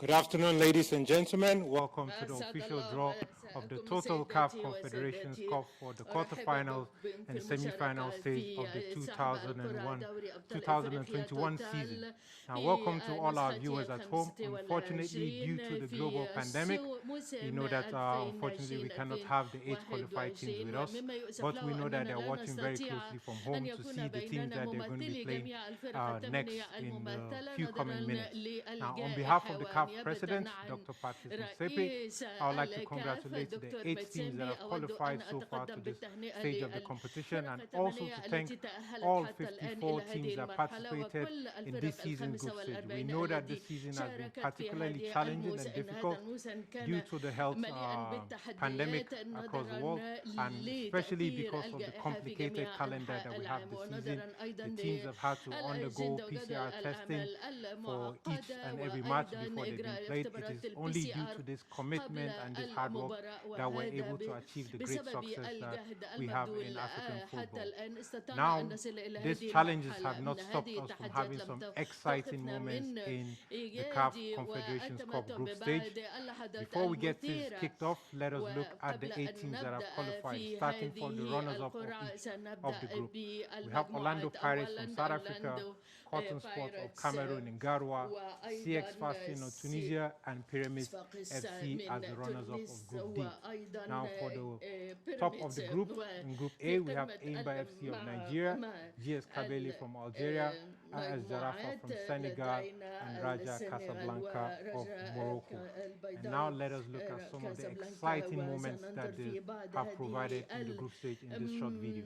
Good afternoon, ladies and gentlemen. Welcome to the official draw of the Total CAF Confederations Cup for the quarterfinals and semi-final stage of the 2021 season. Now, welcome to all our viewers at home. Unfortunately, due to the global pandemic, we know that unfortunately we cannot have the 8 qualified teams with us, but we know that they're watching very closely from home to see the teams that they're going to be playing next in a few coming minutes. Now, on behalf of the CAF President, Dr. Patrice Motsepe, I would like to congratulate the 8 teams that have qualified so far to this stage of the competition, and also to thank all 54 teams that participated in this season's group stage. We know that this season has been particularly challenging and difficult due to the health pandemic across the world, and especially because of the complicated calendar that we have this season. The teams have had to undergo PCR testing for each and every match before they've been played. It is only due to this commitment and this hard work that we're able to achieve the great success that we have in African football. Now, these challenges have not stopped us from having some exciting moments in the CAF Confederations Cup group stage. Before we get this kicked off, let us look at the 8 teams that have qualified, starting from the runners-up of each of the group. We have Orlando Pirates from South Africa, Cotton Sport of Cameroon in Garoua, CX Fashion of Tunisia, and Pyramids FC as the runners-up of Group D. Now, for the top of the group, in Group A, we have Aimba FC of Nigeria, GS Kabylie from Algeria, AS Jarafa from Senegal, and Raja Casablanca of Morocco. And now let us look at some of the exciting moments that they have provided in the group stage in this short video.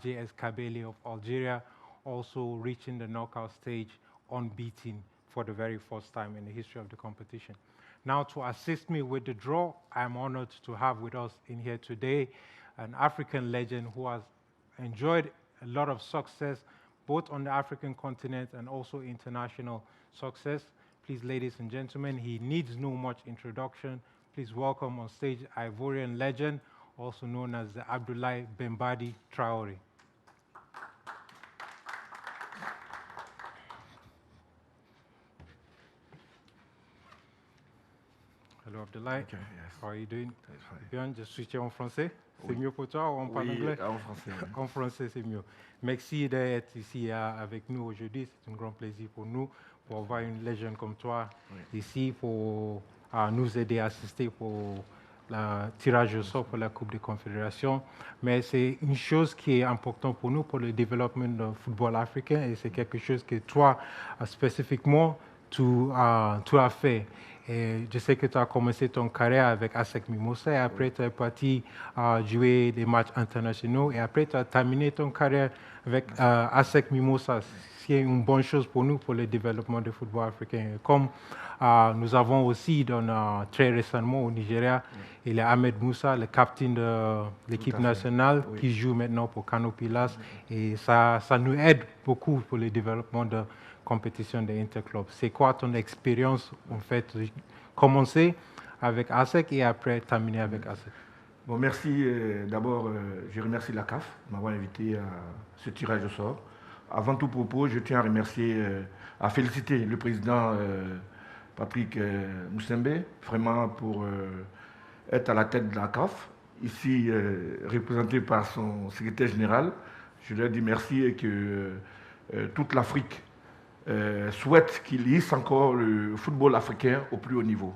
JS Kabele of Algeria, also reaching the knockout stage unbeaten for the very first time in the history of the competition. Now, to assist me with the draw, I'm honored to have with us in here today an African legend who has enjoyed a lot of success both on the African continent and also international success. Please, ladies and gentlemen, he needs no much introduction. Please welcome on stage Ivorian legend, also known as the Abdoulaye Bembadi Traore. Hello Abdoulaye. Okay, yes. How are you doing? Bien, je switch en français. C'est oui. mieux pour toi ou on parle anglais? En français. En français, c'est mieux. Merci d'être ici avec nous aujourd'hui. C'est un grand plaisir pour nous, pour avoir une légende comme toi ici, pour nous aider à assister pour le tirage au sort pour la Coupe des Confédérations. Mais c'est une chose qui est importante pour nous, pour le développement du football africain, et c'est quelque chose que toi, spécifiquement, tu as fait. Et je sais que tu as commencé ton carrière avec ASEC Mimosa et après tu es parti jouer des matchs internationaux et après tu as terminé ton carrière avec ASEC Mimosa. C'est une bonne chose pour nous, pour le développement du football africain. Comme nous avons aussi très récemment au Nigeria, il y a Ahmed Moussa, le capitaine de l'équipe nationale, qui joue maintenant pour Kano Pillars. Et ça nous aide beaucoup pour le développement de compétition de Interclub. C'est quoi ton expérience, en fait, commencer avec ASEC et après terminer avec ASEC? Bon, merci. D'abord, je remercie la CAF de m'avoir invité à ce tirage au sort. Avant tout propos, je tiens à remercier, à féliciter le président Patrick Moussembe, vraiment pour être à la tête de la CAF, ici représenté par son secrétaire général. Je leur dis merci et que toute l'Afrique souhaite qu'il hisse encore le football africain au plus haut niveau.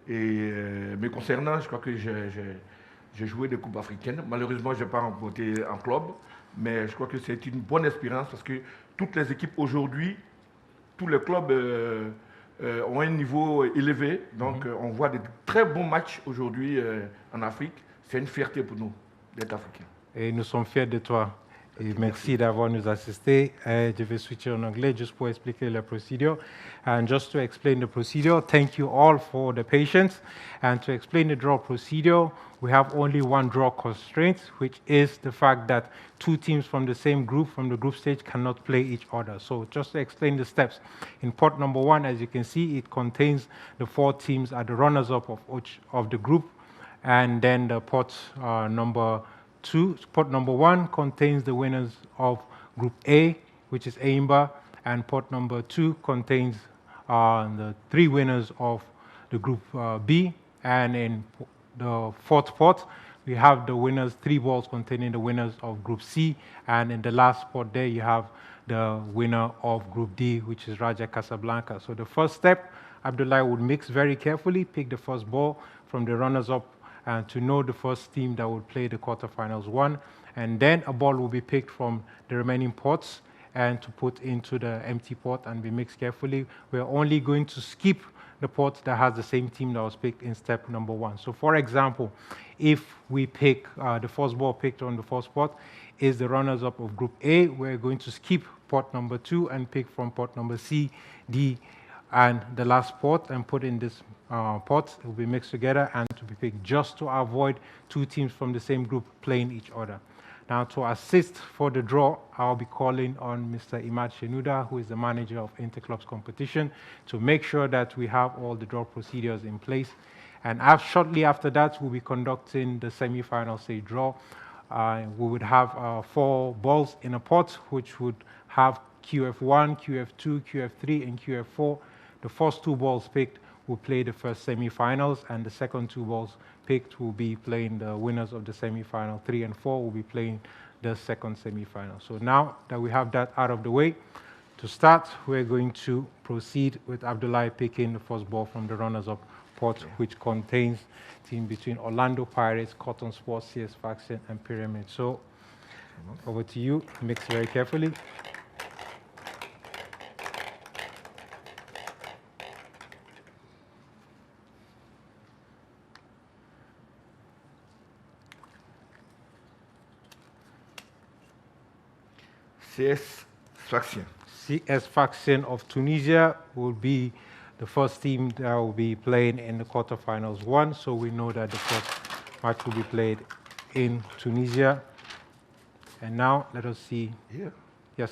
Et me concernant, je crois que j'ai joué des coupes africaines. Malheureusement, je n'ai pas remporté en club, mais je crois que c'est une bonne expérience parce que toutes les équipes aujourd'hui, tous les clubs ont un niveau élevé. Donc, on voit de très bons matchs aujourd'hui en Afrique. C'est une fierté pour nous d'être africains. Et nous sommes fiers de toi. Et merci d'avoir nous assisté. Je vais switcher en anglais juste pour expliquer la procédure. And just to explain the procedure, thank you all for the patience. And to explain the draw procedure, we have only one draw constraint, which is the fact that two teams from the same group, from the group stage, cannot play each other. So just to explain the steps, in pot number one, as you can see, it contains the 4 teams are the runners-up of each of the group. And then the pot number 2, pot number 1 contains the winners of Group A, which is Aimba, and pot number 2 contains the 3 winners of the Group B, and in the 4th pot, we have the winners, 3 balls containing the winners of Group C, and in the last pot there, you have the winner of Group D, which is Raja Casablanca. So the first step, Abdoulaye would mix very carefully, pick the first ball from the runners-up, and to know the first team that will play the quarterfinals 1. And then a ball will be picked from the remaining pots and to put into the empty pot and be mixed carefully. We're only going to skip the pot that has the same team that was picked in step number 1. So for example, if we pick the first ball picked on the first pot is the runners-up of Group A, we're going to skip pot number 2 and pick from pot number C, D, and the last pot and put in this pot. It will be mixed together and to be picked just to avoid 2 teams from the same group playing each other. Now, to assist for the draw, I'll be calling on Mr. Imad Shenuda, who is the manager of Interclubs competition, to make sure that we have all the draw procedures in place. And shortly after that, we'll be conducting the semi-final stage draw. We would have 4 balls in a pot, which would have QF1, QF2, QF3, and QF4. The first 2 balls picked will play the first semi-finals, and the second 2 balls picked will be playing the winners of the semi-final. 3 and 4 will be playing the second semi-final. So now that we have that out of the way, to start, we're going to proceed with Abdoulaye picking the first ball from the runners-up pot, which contains team between Orlando Pirates, Cotton Sports, CS Faction, and Pyramid. So over to you. Mix very carefully. CS Sfaxien. CS Sfaxien of Tunisia will be the first team that will be playing in the quarterfinals 1. So we know that the first match will be played in Tunisia. And now let us see. Here. Yes,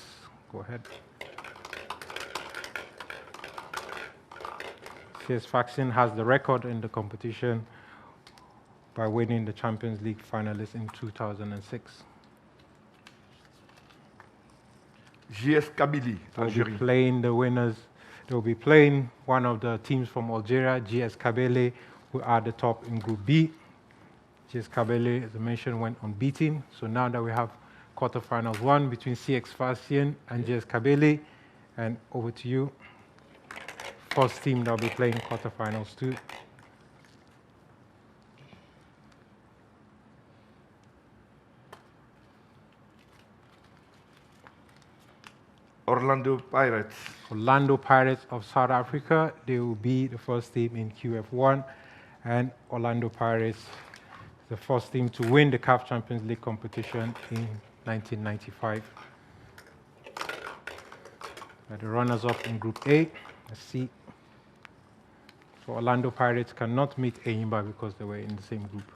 go ahead. CS Sfaxien has the record in the competition by winning the Champions League finalists in 2006. JS Kabylie, They'll Algérie. be playing the winners. They'll be playing one of the teams from Algeria, GS Kabylie, who are the top in Group B. GS Kabylie, as I mentioned, went unbeaten. So now that we have quarterfinals 1 between CX Sfaxien and GS Kabylie, and over to you. First team that will be playing quarterfinals 2. Orlando Pirates. Orlando Pirates of South Africa, they will be the first team in QF1, and Orlando Pirates is the first team to win the CAF Champions League competition in 1995. The runners-up in Group A, let's see. So Orlando Pirates cannot meet Enyimba because they were in the same group.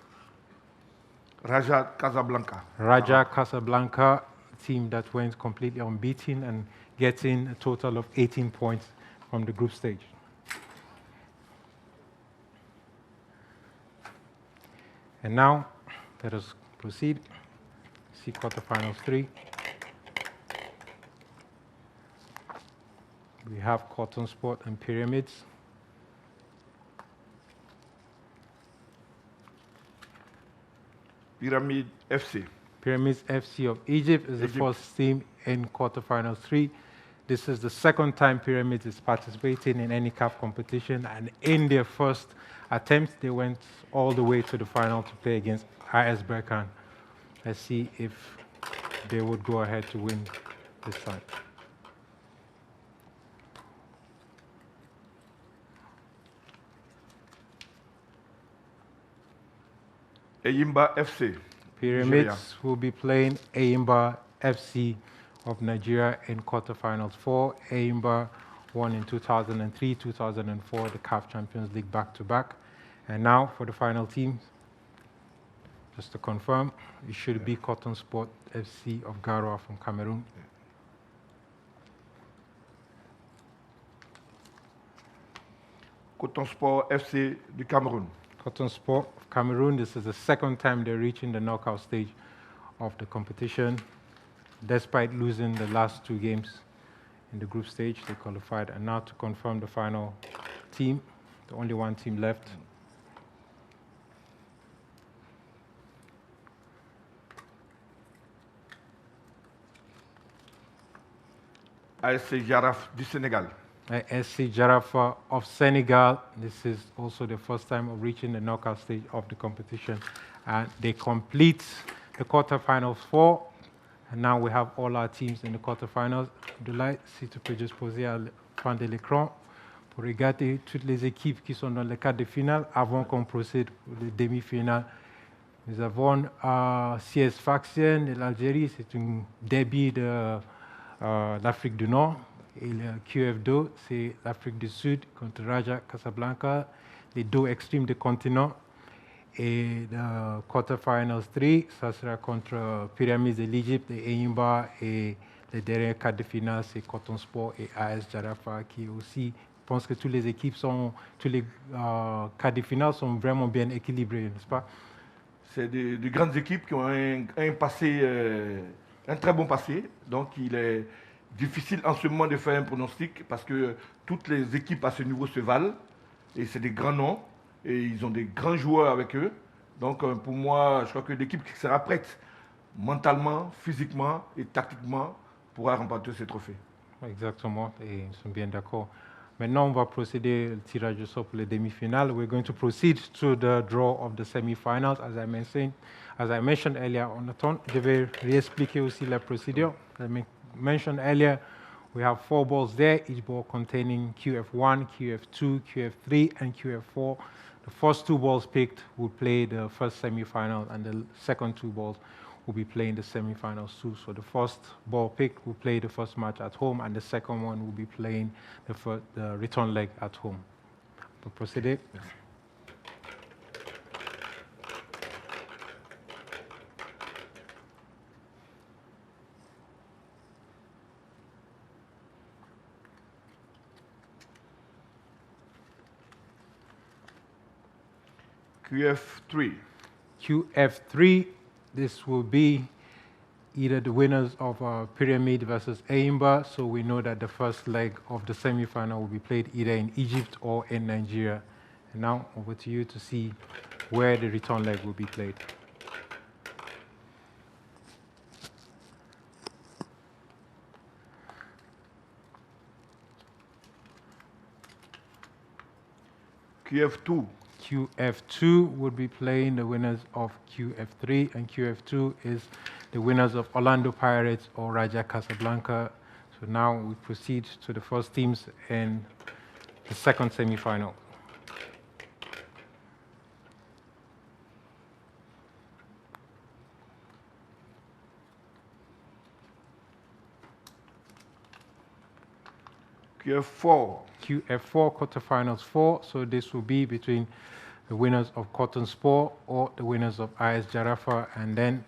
Raja Casablanca. Raja Casablanca, team that went completely unbeaten and getting a total of 18 points from the group stage. And now, let us proceed. See quarterfinals 3. We have Cotton Sport and Pyramids. Pyramid FC. Pyramids FC of Egypt is the first team in quarterfinals 3. This is the second time Pyramids is participating in any CAF competition, and in their first attempt, they went all the way to the final to play against IS Berkane. Let's see if they would go ahead to win this time. Enyimba FC. Pyramids will be playing Enyimba FC of Nigeria in quarterfinals 4. Enyimba won in 2003, 2004, the CAF Champions League back-to-back. And now for the final teams, just to confirm, it should be Cotton Sport FC of Garoua from Cameroon. Cotton Sport FC du Cameroun. Cotton Sport of Cameroon, this is the second time they're reaching the knockout stage of the competition. Despite losing the last 2 games in the group stage, they qualified. And now to confirm the final team, the only one team left. ASC Jaraf du Sénégal. ASC Jarafa of Senegal. This is also the first time of reaching the knockout stage of the competition. And they complete the quarterfinals 4. And now we have all our teams in the quarterfinals. Abdoulaye, si tu peux juste poser à fin de l'écran pour regarder toutes les équipes qui sont dans le quart de finale avant qu'on procède pour les demi-finales. Nous avons CS Sfaxien de l'Algérie, c'est un derby de l'Afrique du Nord. Et le QF2, c'est l'Afrique du Sud contre Raja Casablanca, les 2 extrêmes du continent. Et le quarterfinals 3, ça sera contre Pyramids de l'Égypte et Enyimba. Et le dernier quart de finale, c'est Cotton Sport et AS Jarafa qui aussi. Je pense que toutes les équipes tous les quarts de finale sont vraiment bien équilibrés, n'est-ce pas? C'est de grandes équipes qui ont un passé, un très bon passé. Donc il est difficile en ce moment de faire un pronostic parce que toutes les équipes à ce niveau se valent. Et c'est des grands noms. Et ils ont des grands joueurs avec eux. Donc pour moi, je crois que l'équipe qui sera prête mentalement, physiquement et tactiquement pourra remporter ce trophée. Exactement, et nous sommes bien d'accord. Maintenant, on va procéder au tirage au sort pour les demi-finales. We're going to proceed to the draw of the semi-finals, as I mentioned earlier on the turn. Je vais réexpliquer aussi la procédure. As I mentioned earlier, we have 4 balls there, each ball containing QF1, QF2, QF3, and QF4. The first 2 balls picked will play the first semi-final, and the second 2 balls will be playing the semi-finals too. So the first ball pick will play the first match at home, and the second one will be playing the return leg at home. Pour procéder. Merci. QF3. QF3, this will be either the winners of Pyramid versus Aimba. So we know that the first leg of the semi-final will be played either in Egypt or in Nigeria. And now over to you to see where the return leg will be played. QF2. QF2 would be playing the winners of QF3, and QF2 is the winners of Orlando Pirates or Raja Casablanca. So now we proceed to the first teams in the second semi-final. QF4. QF4 quarterfinals 4. So this will be between the winners of Cotton Sport or the winners of IS Jarafa, and then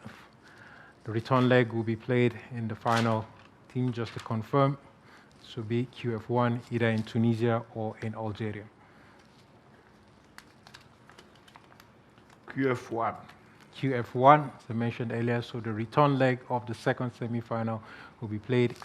the return leg will be played in the final team. Just to confirm, this will be QF1 either in Tunisia or in Algeria. QF1. QF1, as I mentioned earlier, so the return leg of the second semi-final will be played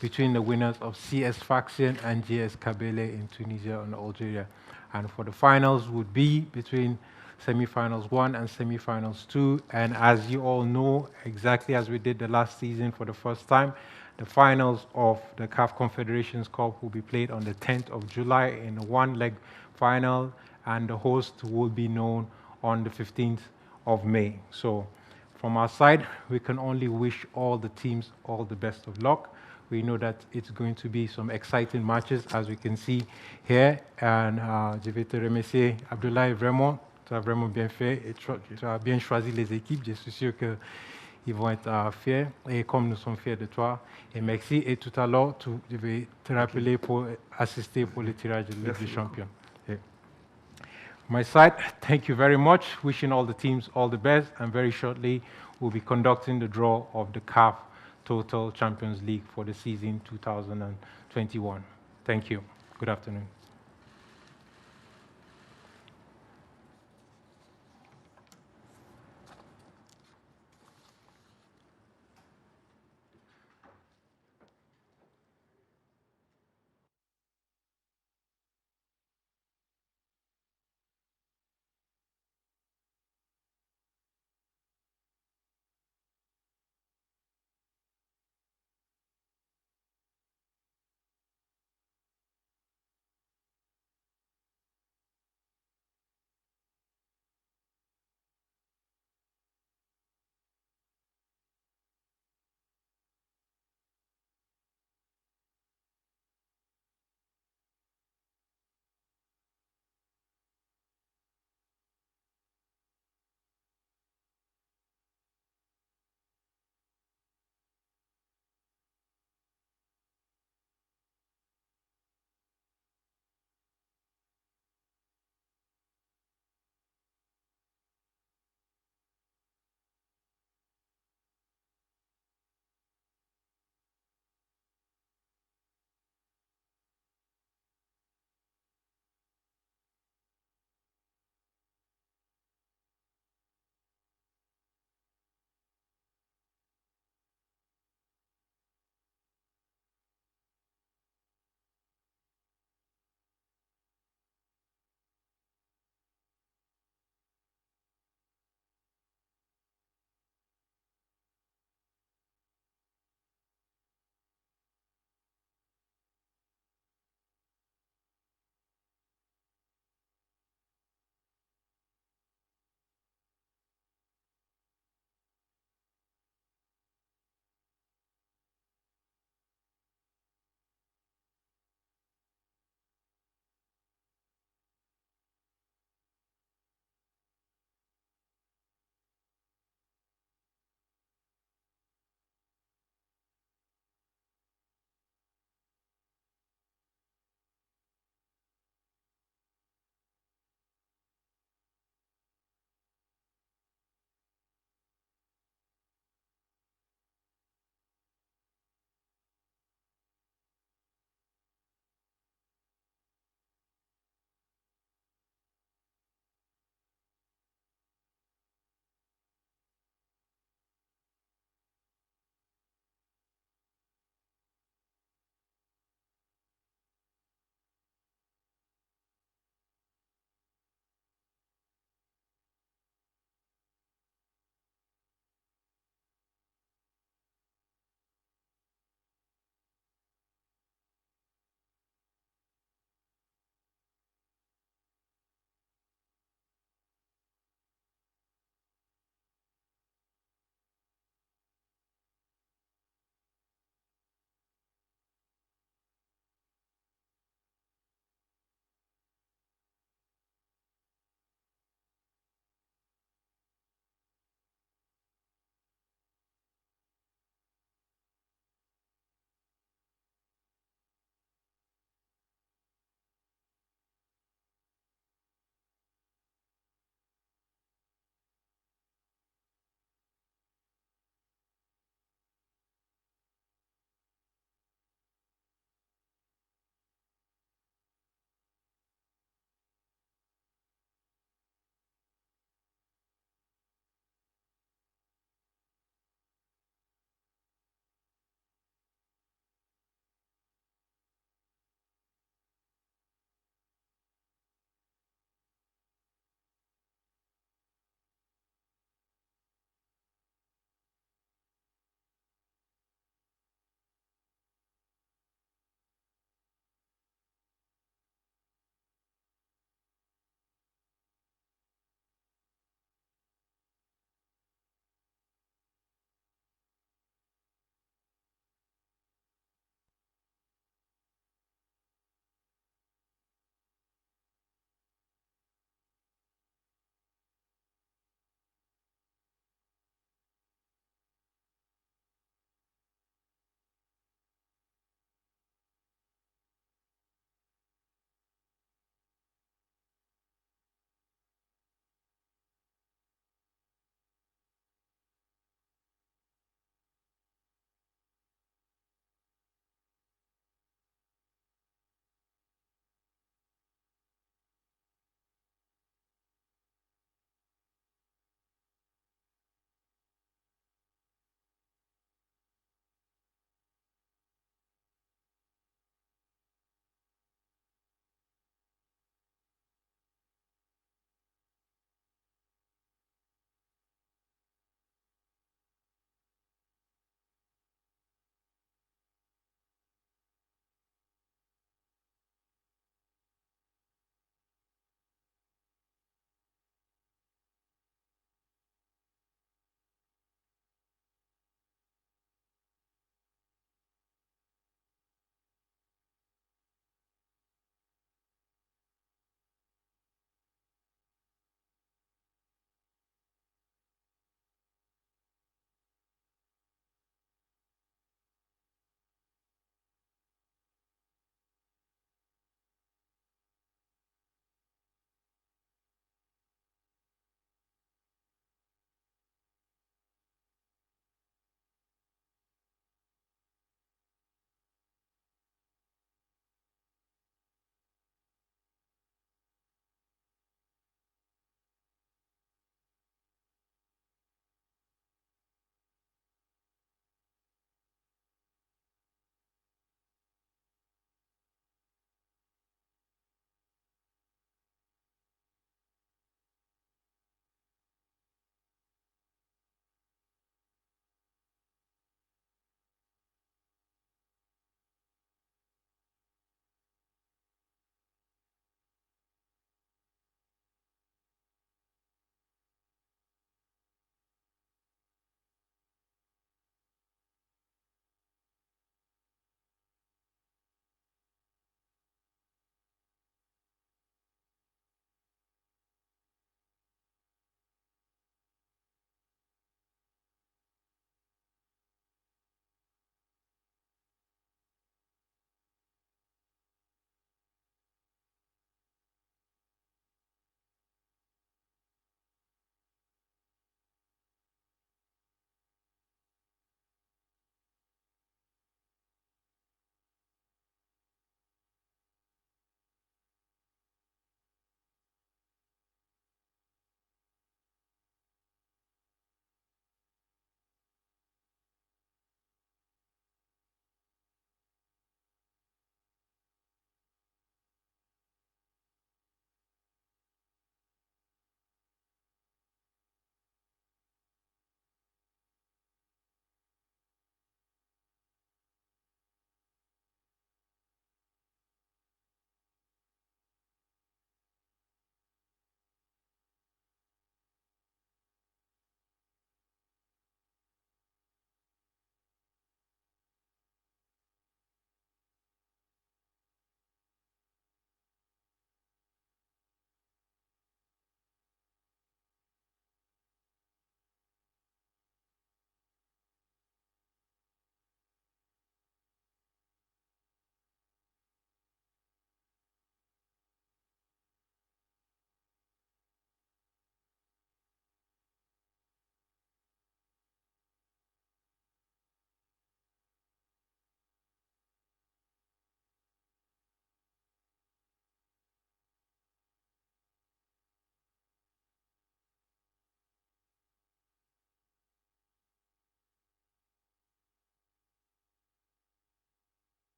between the winners of CS Faction and JS Kabylie in Tunisia and Algeria. And for the finals would be between semi-finals 1 and semi-finals 2. And as you all know, exactly as we did the last season for the first time, the finals of the CAF Confederations Cup will be played on the 10th of July in a one-leg final, and the host will be known on the 15th of May. So from our side, we can only wish all the teams all the best of luck. We know that it's going to be some exciting matches, as we can see here. And je vais te remercier, Abdoulaye, vraiment. Tu as vraiment bien fait et tu as bien choisi les équipes. Je suis sûr qu'ils vont être fiers, et comme nous sommes fiers de toi. Et merci. Et tout à l'heure, je vais te rappeler pour assister pour le tirage de Ligue des Champions. My side, thank you very much. Wishing all the teams all the best. And very shortly, we'll be conducting the draw of the CAF Total Champions League for the season 2021. Thank you. Good afternoon.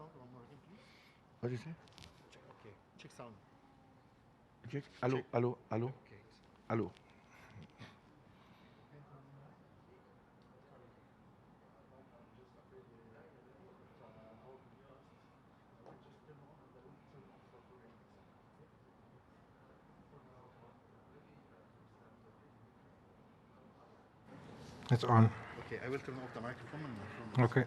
sound one more again, please. What did you say? Check, okay. Check sound. Check. Hello, Check. hello, hello, Okay. hello. It's on. Okay, I will turn off the microphone and Okay.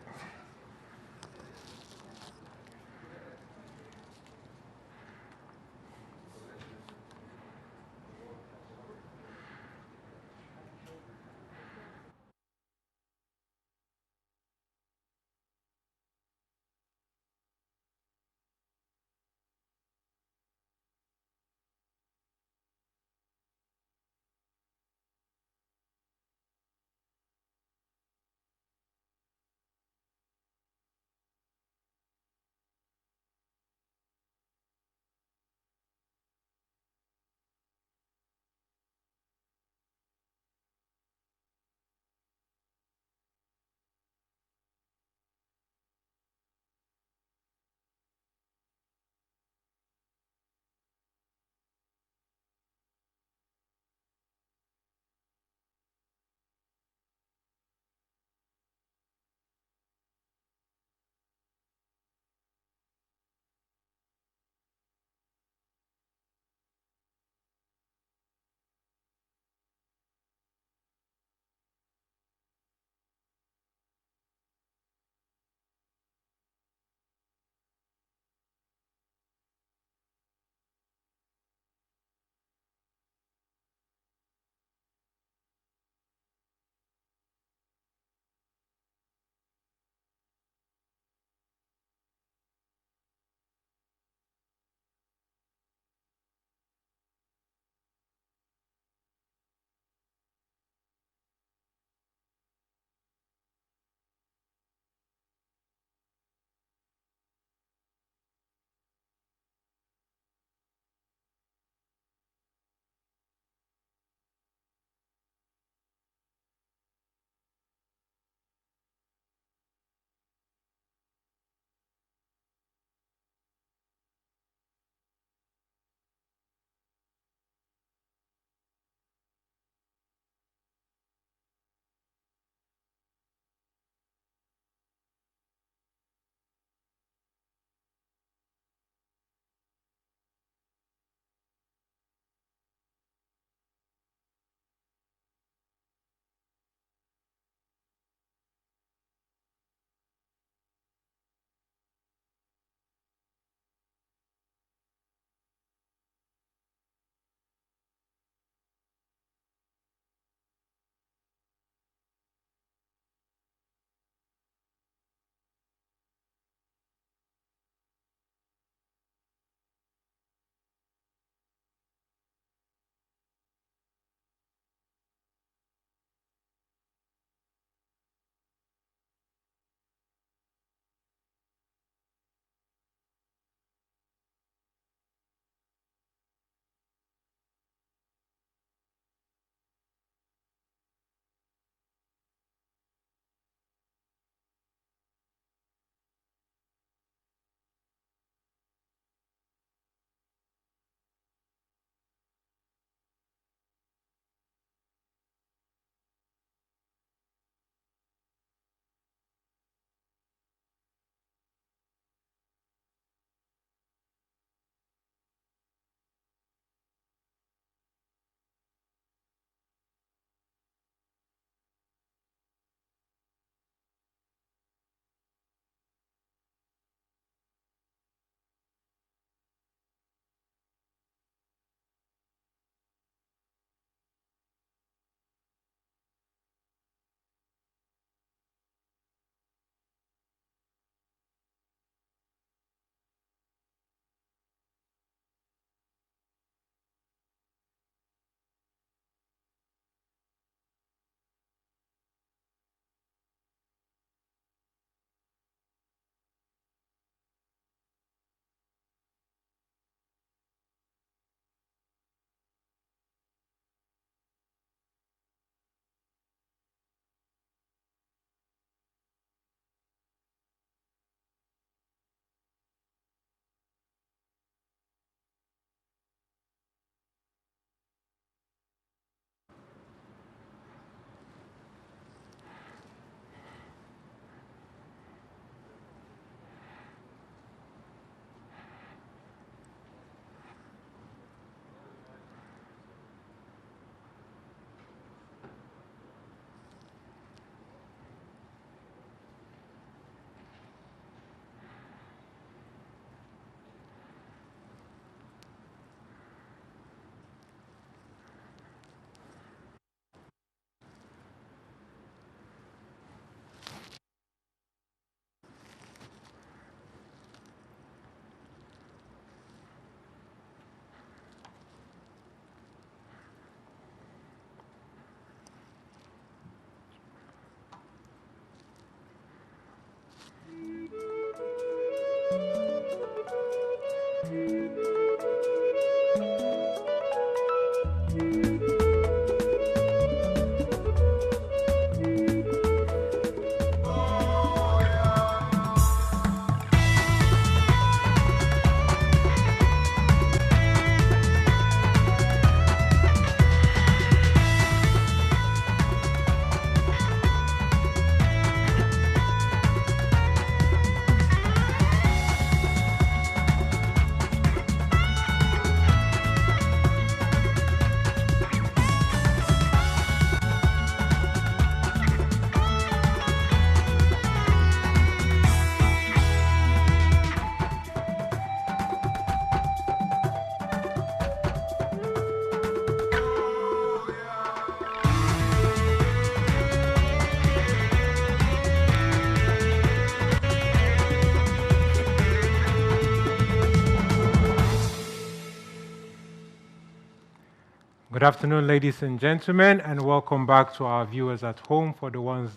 afternoon, ladies and gentlemen, and welcome back to our viewers at home, for the ones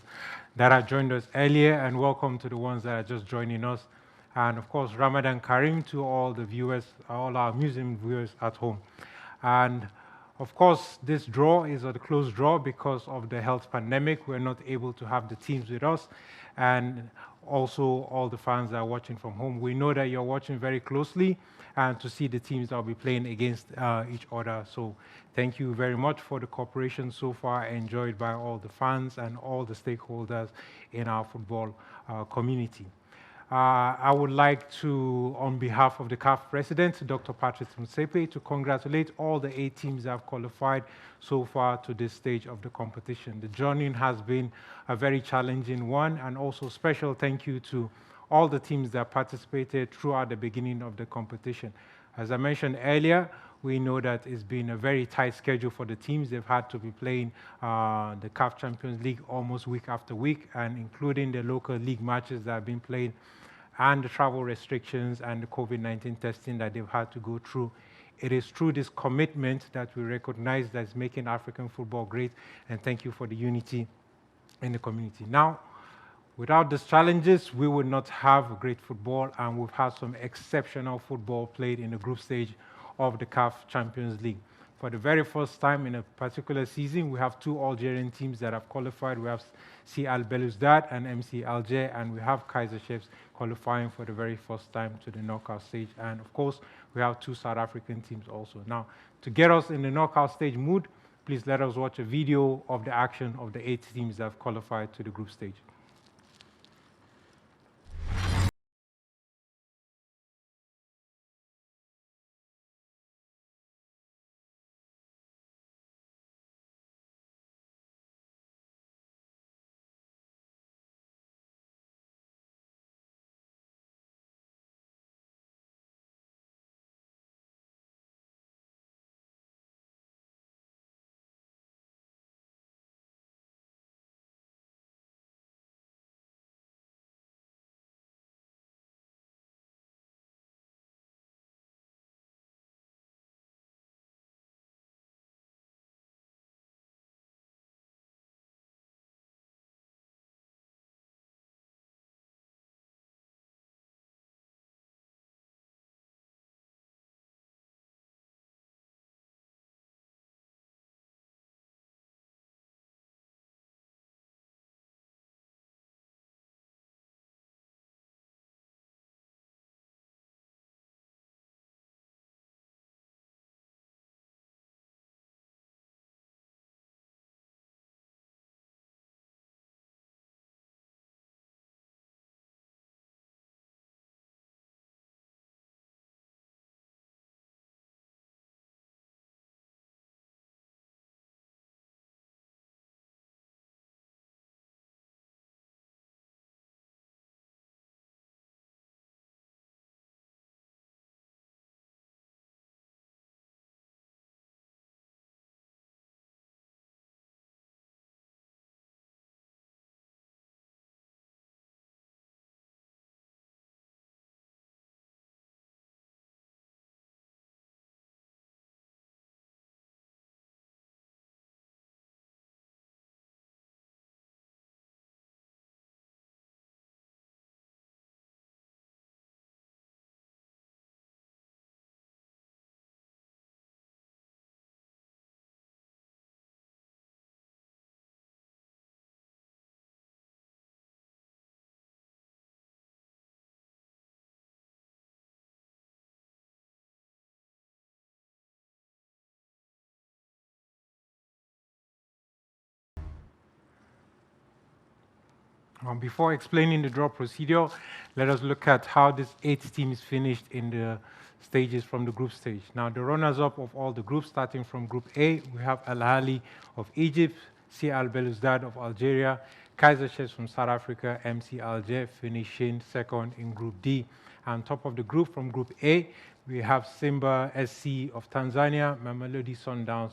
that have joined us earlier, and welcome to the ones that are just joining us. And of course, Ramadan Kareem to all the viewers, all our museum viewers at home. And of course, this draw is a close draw because of the health pandemic. We're not able to have the teams with us, and also all the fans that are watching from home. We know that you're watching very closely and to see the teams that will be playing against each other. So thank you very much for the cooperation so far enjoyed by all the fans and all the stakeholders in our football community. I would like to, on behalf of the CAF President, Dr. Patrick Motsepe, to congratulate all the 8 teams that have qualified so far to this stage of the competition. The journey has been a very challenging one, and also special thank you to all the teams that participated throughout the beginning of the competition. As I mentioned earlier, we know that it's been a very tight schedule for the teams. They've had to be playing the CAF Champions League almost week after week, and including the local league matches that have been played, and the travel restrictions and the COVID-19 testing that they've had to go through. It is through this commitment that we recognize that's making African football great, and thank you for the unity in the community. Now, without these challenges, we would not have great football, and we've had some exceptional football played in the group stage of the CAF Champions League. For the very first time in a particular season, we have 2 Algerian teams that have qualified. We have CAF Belouizdad and MC Alger, and we have Kaizer Chiefs qualifying for the very first time to the knockout stage. And of course, we have 2 South African teams also. Now, to get us in the knockout stage mood, please let us watch a video of the action of the 8 teams that have qualified to the group stage. Before explaining the draw procedure, let us look at how these 8 teams finished in the stages from the group stage. Now, the runners-up of all the groups, starting from Group A, we have Al Ahly of Egypt, CAF Belouizdad of Algeria, Kaizer Chiefs from South Africa, MC Alger finishing second in Group D. On top of the group, from Group A, we have Simba SC of Tanzania, Mamelodi Sundowns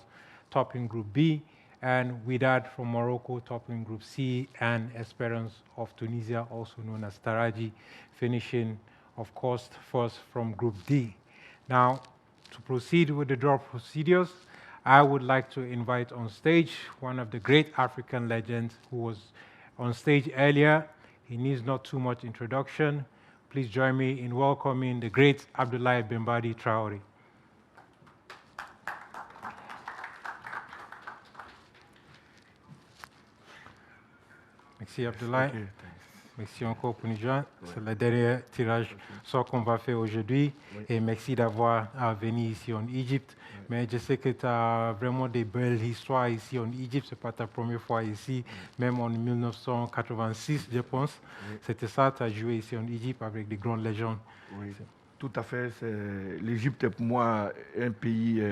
topping Group B, and Wydad from Morocco topping Group C, and Esperance of Tunisia, also known as Taraji, finishing, of course, first from Group D. Now, to proceed with the draw procedures, I would like to invite on stage one of the great African legends who was on stage earlier. He needs not too much introduction. Please join me in welcoming the great Abdoulaye Bimbadi Traoré. Merci Abdoulaye. Okay, Merci encore pour nous joindre. C'est le dernier tirage sort qu'on va faire aujourd'hui. Et merci d'avoir venu ici en Égypte. Mais je sais que tu as vraiment des belles histoires ici en Égypte. Ce n'est pas ta première fois ici. Même en 1986, je pense. C'était ça, tu as joué ici en Égypte avec des grandes légendes. Oui, tout à fait. L'Égypte est pour moi un pays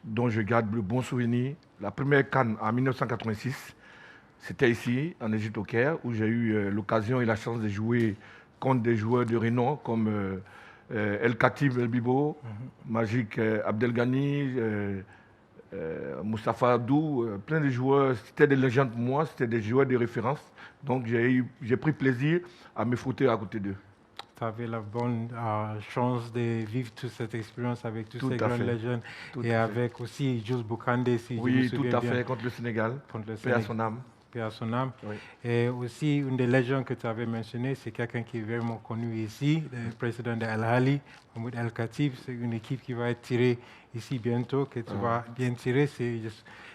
dont je garde le bon souvenir. La première CAN en 1986, c'était ici, en Égypte au Caire, où j'ai eu l'occasion et la chance de jouer contre des joueurs de renom comme El Khatib El Bibo, Magic Abdelghani, Moustapha Abdou, plein de joueurs. C'était des légendes pour moi, c'était des joueurs de référence. Donc j'ai pris plaisir à me frotter à côté d'eux. Tu avais la bonne chance de vivre toute cette expérience avec tous ces grandes légendes et avec aussi Jules Bokandé, si je me souviens bien. Oui, tout à fait, contre le Sénégal. Paix à son âme. Paix à son âme. Oui. Et aussi, une des légendes que tu avais mentionnées, c'est quelqu'un qui est vraiment connu ici, le président de Al-Ahly, Mahmoud El Khatib. C'est une équipe qui va être tirée ici bientôt, que tu vas bien tirer.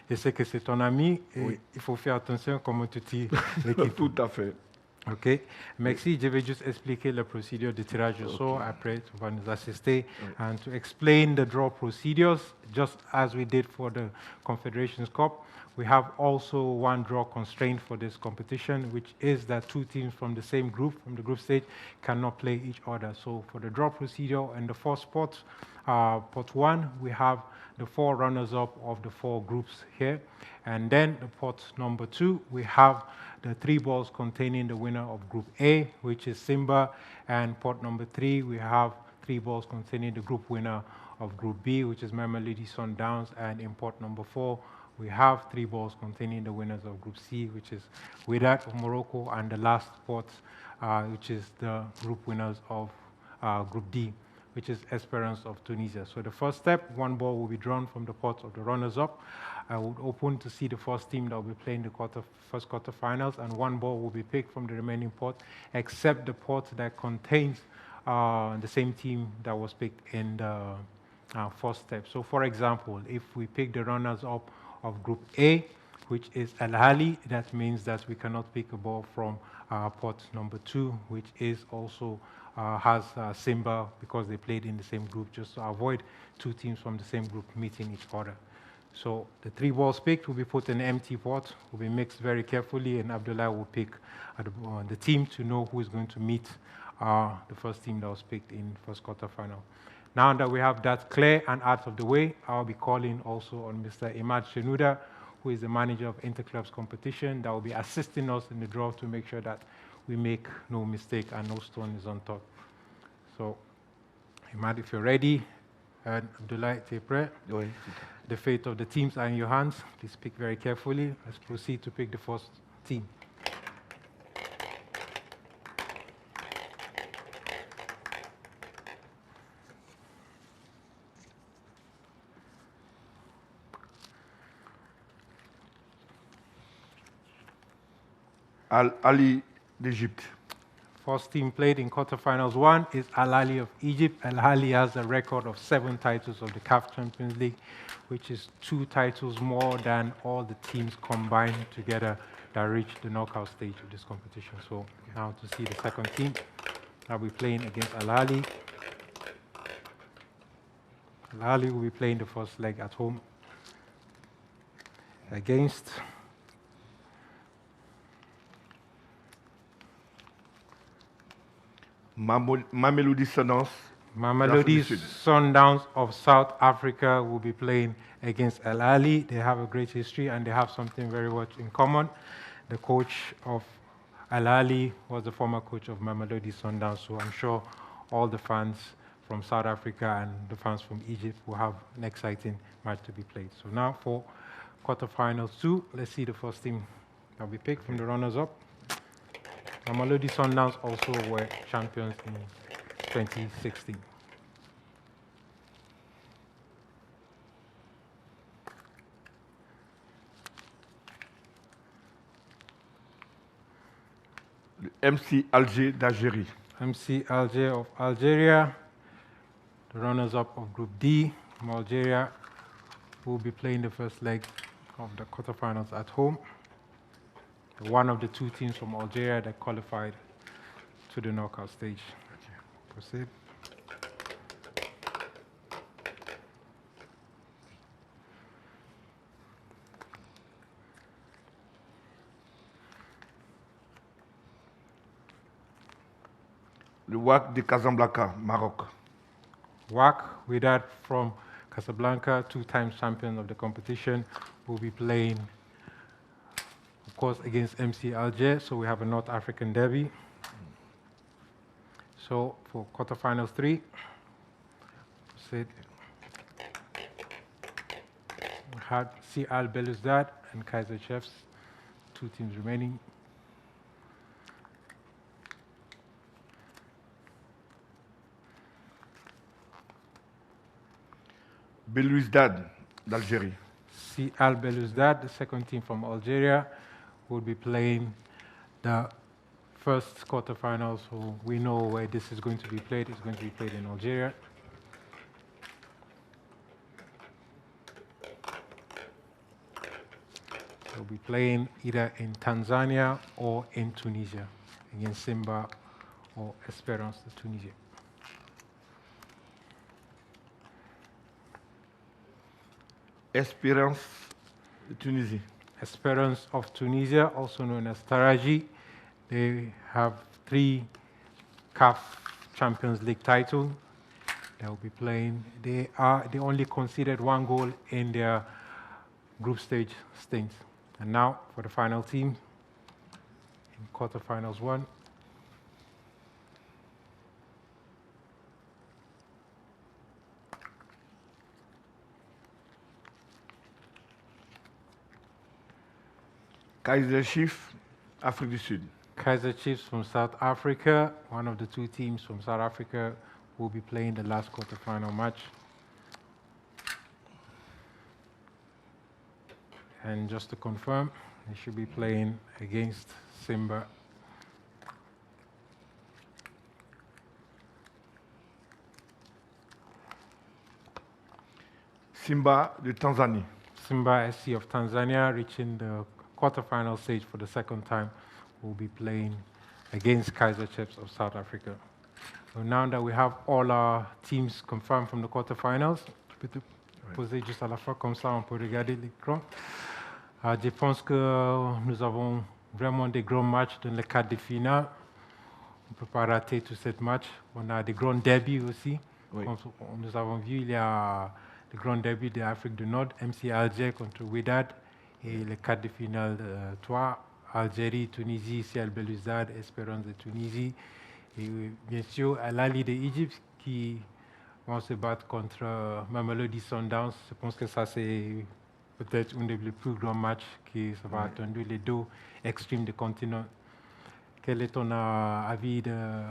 Je sais que c'est ton ami et il faut faire attention comment tu tires l'équipe. Tout à fait. OK. Merci. Je vais juste expliquer la procédure de tirage au sort. Après, tu vas nous assister. And to explain the draw procedures, just as we did for the Confederations Cup, we have also one draw constraint for this competition, which is that two teams from the same group, from the group stage, cannot play each other. So for the draw procedure and the first pot, pot one, we have the four runners-up of the four groups here. And then the pot number two, we have the three balls containing the winner of Group A, which is Simba. And pot number three, we have three balls containing the group winner of Group B, which is Mamelodi Sundowns. And in pot number four, we have three balls containing the winners of Group C, which is Wydad of Morocco. And the last pot, which is the group winners of Group D, which is Esperance of Tunisia. So the first step, one ball will be drawn from the pot of the runners-up. I would open to see the first team that will be playing the first quarterfinals, and one ball will be picked from the remaining pot, except the pot that contains the same team that was picked in the first step. So for example, if we pick the runners-up of Group A, which is Al-Ahly, that means that we cannot pick a ball from pot number two, which is also has Simba, because they played in the same group, just to avoid two teams from the same group meeting each other. So the three balls picked will be put in an empty pot, will be mixed very carefully, and Abdullah will pick the team to know who is going to meet the first team that was picked in first quarterfinal. Now that we have that clear and out of the way, I'll be calling also on Mr. Imad Shenuda, who is the manager of Interclubs competition, that will be assisting us in the draw to make sure that we make no mistake and no stone is on top. So, Imad, if you're ready, and Abdullah, Tepre, the fate of the teams are in your hands. Please pick very carefully. Let's proceed to pick the first team. Al-Ahly d'Égypte. First team played in quarterfinals one is Al-Ahly of Egypt. Al-Ahly has a record of 7 titles of the CAF Champions League, which is 2 titles more than all the teams combined together that reached the knockout stage of this competition. So now to see the second team, I'll be playing against Al-Ahly. Al-Ahly will be playing the first leg at home against Mamelodi Sundowns. Mamelodi Sundowns of South Africa will be playing against Al-Ahly. They have a great history and they have something very much in common. The coach of Al-Ahly was the former coach of Mamelodi Sundowns, so I'm sure all the fans from South Africa and the fans from Egypt will have an exciting match to be played. So now for quarterfinals 2, let's see the first team that we picked from the runners-up. Mamelodi Sundowns also were champions in 2016. MC Alger d'Algérie. MC Alger of Algeria, the runners-up of Group D from Algeria, who will be playing the first leg of the quarterfinals at home. One of the two teams from Algeria that qualified to the knockout stage. Proceed. Le WAC de Casablanca, Maroc. WAC, with that from Casablanca, two-time champion of the competition, will be playing, of course, against MC Alger. So we have a North African derby. So for quarterfinals 3, proceed. We had CAF Belouizdad and Kaiser Chiefs, two teams remaining. Belouizdad d'Algérie. CAF Belouizdad, the second team from Algeria, will be playing the first quarterfinals. So we know where this is going to be played. It's going to be played in Algeria. They'll be playing either in Tanzania or in Tunisia against Simba or Espérance de Tunisie. Espérance de Tunisie. Espérance of Tunisia, also known as Taraji. They have 3 CAF Champions League titles. They'll be playing. They only conceded 1 goal in their group stage stints. And now for the final team in quarterfinals 1. Kaiser Chiefs, Afrique du Sud. Kaiser Chiefs from South Africa, one of the 2 teams from South Africa, will be playing the last quarterfinal match. And just to confirm, they should be playing against Simba. Simba de Tanzanie. Simba SC of Tanzania, reaching the quarterfinal stage for the second time, will be playing against Kaiser Chiefs of South Africa. So now that we have all our teams confirmed from the quarterfinals, je peux te poser juste à la fois, comme ça on peut regarder l'écran. Je pense que nous avons vraiment des grands matchs dans le cadre des finales. On ne peut pas rater tous ces matchs. On a des grands derbys aussi. Oui. Comme nous avons vu, il y a le grand derby de l'Afrique du Nord, MC Alger contre Wydad, et le quart de finale 3, Algérie, Tunisie, CAF Belouizdad, Espérance de Tunisie. Et bien sûr, la Ligue d'Égypte qui vont se battre contre Mamelodi Sundowns. Je pense que ça, c'est peut-être un des plus grands matchs qui sera attendu, les 2 extrêmes du continent. Quel est ton avis de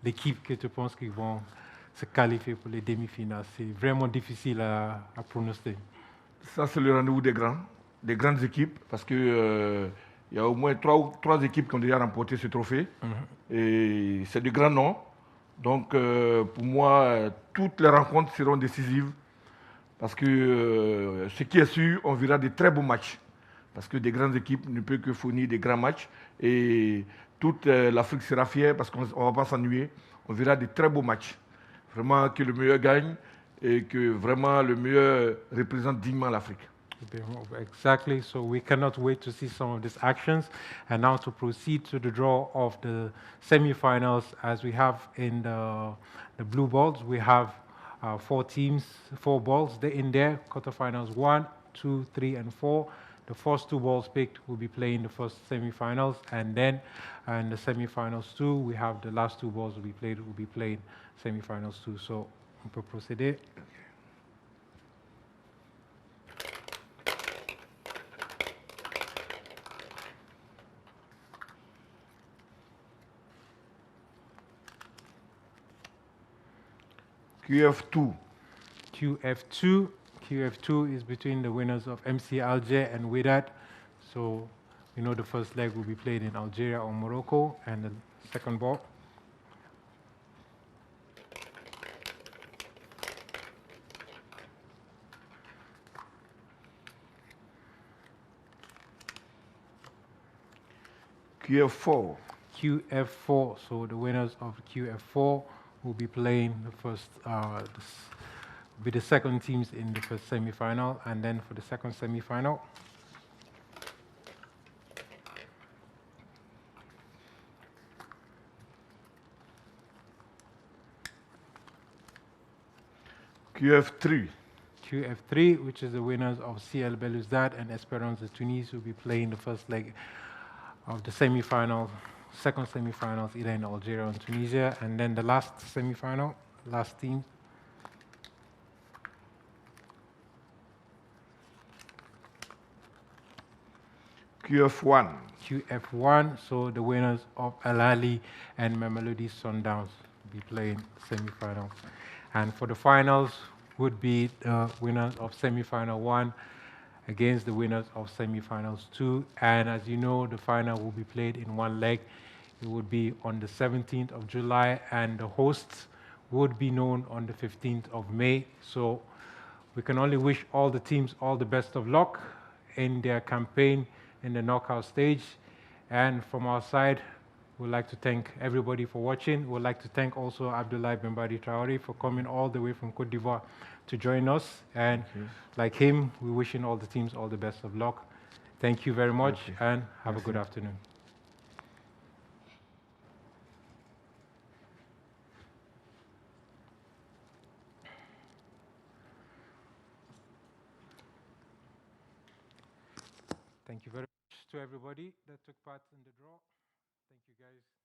l'équipe que tu penses qu'ils vont se qualifier pour les demi-finales? C'est vraiment difficile à pronostiquer. Ça, c'est le rendez-vous des grandes équipes, parce que il y a au moins 3 équipes qui ont déjà remporté ce trophée. Et c'est de grands noms. Donc, pour moi, toutes les rencontres seront décisives. Parce que ce qui est sûr, on verra de très beaux matchs. Parce que des grandes équipes ne peuvent que fournir des grands matchs. Et toute l'Afrique sera fière parce qu'on ne va pas s'ennuyer. On verra de très beaux matchs. Vraiment que le meilleur gagne et que vraiment le meilleur représente dignement l'Afrique. Exactly. So we cannot wait to see some of these actions. And now to proceed to the draw of the semi-finals, as we have in the blue balls, we have 4 teams, 4 balls. They're in there. Quarterfinals 1, 2, 3, and 4. The first 2 balls picked will be playing the first semi-finals, and then in the semi-finals 2, we have the last 2 balls will be playing semi-finals 2. So on peut procéder. QF2. QF2 is between the winners of MC Alger and Wydad. So You know the first leg will be played in Algeria or Morocco, and the second ball. QF4. QF4. So the winners of QF4 will be playing the first, be the second teams in the first semi-final, and then for the second semi-final. QF3. QF3, which is the winners of CL Belouizdad and Espérance de Tunis, will be playing the first leg of the semi-finals, second semi-finals, either in Algeria or Tunisia, and then the last semi-final, last team. QF1. QF1, so the winners of Al Ahly and Mamelodi Sundowns will be playing semi-finals. And for the finals would be the winners of semi-final 1 against the winners of semi-finals 2. And as you know, the final will be played in one leg. It would be on the 17th of July, and the hosts would be known on the 15th of May. So we can only wish all the teams all the best of luck in their campaign in the knockout stage. And from our side, we'd like to thank everybody for watching. We'd like to thank also Abdoulaye Bembadi Traoré for coming all the way from Côte d'Ivoire to join us. And like him, we're wishing all the teams all the best of luck. Thank you very much, and have a good afternoon. Thank you very much to everybody that took part in the draw. Thank you, guys.